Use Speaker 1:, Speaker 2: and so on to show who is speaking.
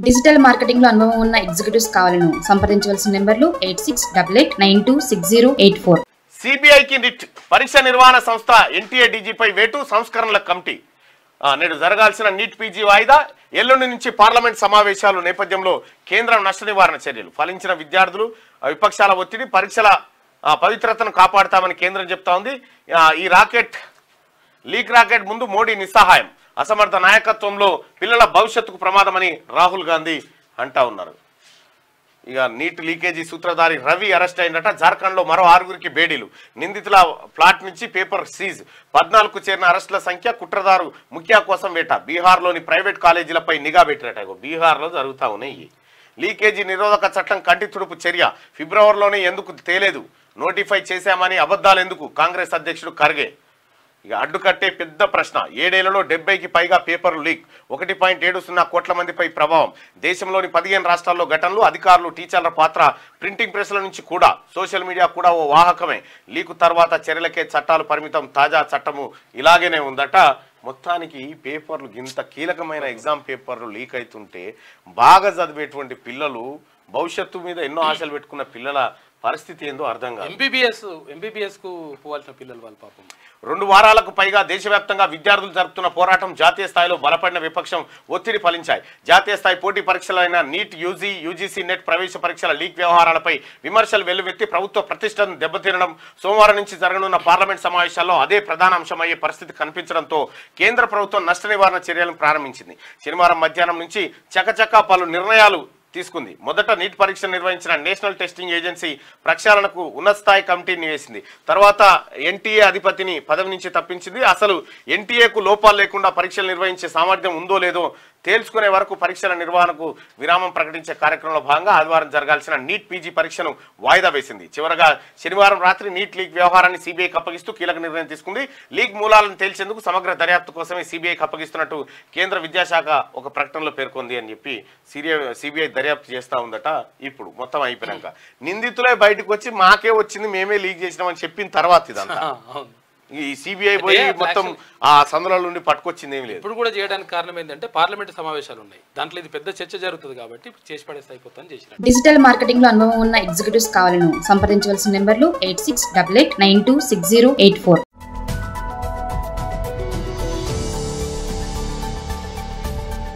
Speaker 1: Digital marketing లో అనుభవం ఉన్న ఎగ్జిక్యూటివ్స్ కావాలను సంప్రదించవలసిన నెంబర్లు 8688906084.
Speaker 2: సిబిఐకి నిట్ పరీక్ష నిర్వహణ సంస్థ ఎన్టీఏ డీజీపై వేటు సంస్కరణల కమిటీ. నేడు జరగాల్సిన నీట్ పీజీ వాయిదా, ఎల్లుండి నుంచి పార్లమెంట్ సమావేశాలు నేపథ్యంలో కేంద్రం నష్ట నివారణ చర్యలు, ఫలించిన విద్యార్థులు విపక్షాల ఒత్తిడి, పరీక్షల పవిత్రతను కాపాడుతామని కేంద్రం చెప్తా ఉంది. ఈ లీక్ రాకెట్ ముందు మోడీ నిస్సహాయం, అసమర్థ నాయకత్వంలో పిల్లల భవిష్యత్తుకు ప్రమాదమని రాహుల్ గాంధీ అంటా ఉన్నారు. ఇక నీట్ లీకేజీ సూత్రధారి రవి అరెస్ట్ అయిందట. జార్ఖండ్లో మరో 6గురికి బేడీలు, నిందితుల ప్లాట్ నుంచి పేపర్ సీజ్, 14కు చేరిన అరెస్టుల సంఖ్య, కుట్రదారు ముఖ్యా కోసం వేట. బీహార్లోని ప్రైవేట్ కాలేజీలపై నిఘా పెట్టినట్ట. బీహార్లో జరుగుతూ ఉన్నాయి. లీకేజీ నిరోధక చట్టం కంటి తుడుపు చర్య, ఫిబ్రవరిలోనే ఎందుకు తేలేదు, నోటిఫై చేశామని అబద్ధాలు ఎందుకు, కాంగ్రెస్ అధ్యక్షుడు ఖర్గే. ఇక అడ్డుకట్టే పెద్ద ప్రశ్న. 7 ఏళ్లలో 70కి పైగా పేపర్లు లీక్, 1.70 కోట్ల మందిపై ప్రభావం. దేశంలోని 15 రాష్ట్రాల్లో ఘటనలు, అధికారులు టీచర్ల పాత్ర, ప్రింటింగ్ ప్రెస్ల నుంచి కూడా సోషల్ మీడియా కూడా ఓ వాహకమే. లీకు తర్వాత చర్యలకే చట్టాలు పరిమితం, తాజా చట్టము ఇలాగనే ఉందట. మొత్తానికి పేపర్లు ఇంత కీలకమైన ఎగ్జామ్ పేపర్లు లీక్ అవుతుంటే బాగా చదివేటువంటి పిల్లలు, భవిష్యత్తు మీద ఎన్నో ఆశలు పెట్టుకున్న పిల్లల పరిస్థితి ఏందో అర్థం కాదు.
Speaker 3: ఎంబీబీఎస్ కు పోవాల్సిన పిల్లలు వాళ్ళ పాపం.
Speaker 2: 2 వారాలకు పైగా దేశవ్యాప్తంగా విద్యార్థులు జరుపుతున్న పోరాటం, జాతీయ స్థాయిలో బలపడిన విపక్షం ఒత్తిడి ఫలించాయి. జాతీయ స్థాయి పోటీ పరీక్షలైన నీట్, యూజీసీ నెట్ ప్రవేశ పరీక్షల లీక్ వ్యవహారాలపై విమర్శలు వెల్లువెత్తి ప్రభుత్వ ప్రతిష్టను దెబ్బతినడం, సోమవారం నుంచి జరగనున్న పార్లమెంట్ సమావేశాల్లో అదే ప్రధాన అంశమయ్యే పరిస్థితి కనిపించడంతో కేంద్ర ప్రభుత్వం నష్ట నివారణ చర్యలను ప్రారంభించింది. శనివారం మధ్యాహ్నం నుంచి చకచకా పలు నిర్ణయాలు తీసుకుంది. మొదట నీట్ పరీక్ష నిర్వహించిన నేషనల్ టెస్టింగ్ ఏజెన్సీ ప్రక్షాళనకు ఉన్నత స్థాయి కమిటీని వేసింది. తర్వాత ఎన్టీఏ అధిపతిని పదవి నుంచి తప్పించింది. అసలు ఎన్టీఏకు లోపాలు లేకుండా పరీక్షలు నిర్వహించే సామర్థ్యం ఉందో లేదో తేల్చుకునే వరకు పరీక్షల నిర్వహణకు విరామం ప్రకటించే కార్యక్రమంలో భాగంగా ఆదివారం జరగాల్సిన నీట్ పీజీ పరీక్షను వాయిదా వేసింది. చివరగా శనివారం రాత్రి నీట్ లీక్ వ్యవహారాన్ని సీబీఐకి అప్పగిస్తూ కీలక నిర్ణయం తీసుకుంది. లీక్ మూలాలను తేల్చేందుకు సమగ్ర దర్యాప్తు కోసమే సీబీఐకి అప్పగిస్తున్నట్టు కేంద్ర విద్యాశాఖ ఒక ప్రకటనలో పేర్కొంది అని చెప్పి సీబీఐ దర్యాప్తు చేస్తూ ఉందట. ఇప్పుడు మొత్తం అయిపోయాక నిందితులే బయటకు వచ్చి మాకే వచ్చింది, మేమే లీక్ చేసినామని చెప్పిన తర్వాత ఇదంతా ఈ సిబిఐ పోయి మొత్తం ఆ సందుల నుండి పట్టుకొచ్చింది ఏమి లేదు.
Speaker 3: ఇప్పుడు కూడా చేయడానికి కారణం ఏంటంటే పార్లమెంట్ సమావేశాలు ఉన్నాయి, దాంట్లో ఇది పెద్ద చర్చ జరుగుతుంది కాబట్టి చేసి పడేస్తే అయిపోతుందని చేసిన.
Speaker 1: డిజిటల్ మార్కెటింగ్ లో అనుభవం ఉన్న ఎగ్జిక్యూటివ్స్ కావాలను సంప్రదించవలసిన నెంబర్లు 8688926084.